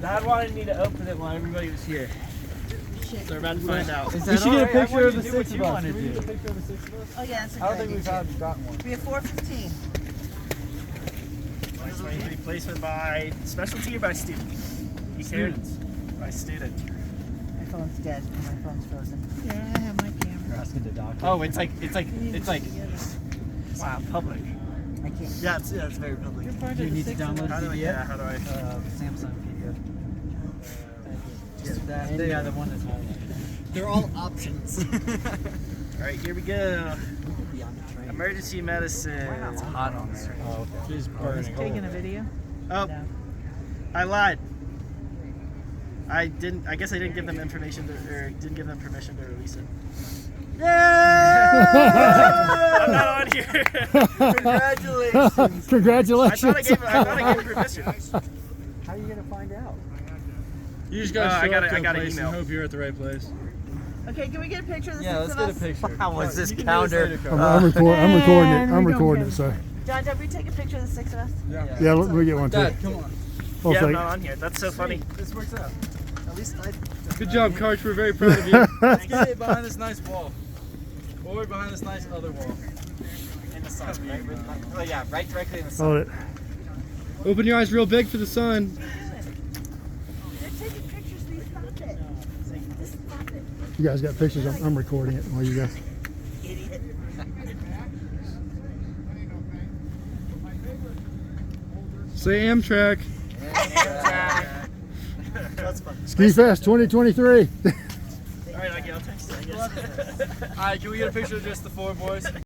Dad wanted me to open it while everybody was here. So we're about to find out. We should get a picture of the 6 of us. Can we get a picture of the 6 of us? Oh yeah, that's a I don't great think we've gotten one. We have 4:15. 2023 placement by specialty or by student? Students. By student. My phone's dead. My phone's frozen. Yeah, I have my camera. You're asking the doctor. Oh, it's like wow, public. I can't. Yeah, it's very public. Do you need to download How do I? PDF? Yeah, how do I? Samsung PDF. Yeah, the one that's highlighted. They're all options. All right, here we go. Emergency medicine. It's hot on there. Oh, okay. She's burning. Taking a video? Oh, No. I lied. I guess I didn't give them information didn't give them permission to release it. I'm not on here. Congratulations. Congratulations. I thought I gave him permission. How are you gonna find out? You just gotta show up to I a got an place email. and hope you're at the right place. Okay, can we get a picture of the Yeah, 6 let's of get a us? picture. How was this You can do counter? later, I'm, Carl. recording it. I'm we go recording again. it. So John, will we take a picture of the 6 of us? yeah, we get one too. Dad, come on. I'll Yeah, I'm take not on here. That's so funny. This works out. At least I. Good job, Coach. We're very proud of you. Let's get it behind this nice wall. Or behind this nice other wall. In the sun, right? Oh yeah, right directly in the sun. Hold it. Open your eyes real big for the sun. They're taking pictures, please stop it. Just stop it. You guys got pictures. I'm recording it while you guys. Idiot. Say Amtrak. That's fun. Ski Fest 2023. All right, I'll text you, I guess. Alright, can we get a picture of just the 4 boys?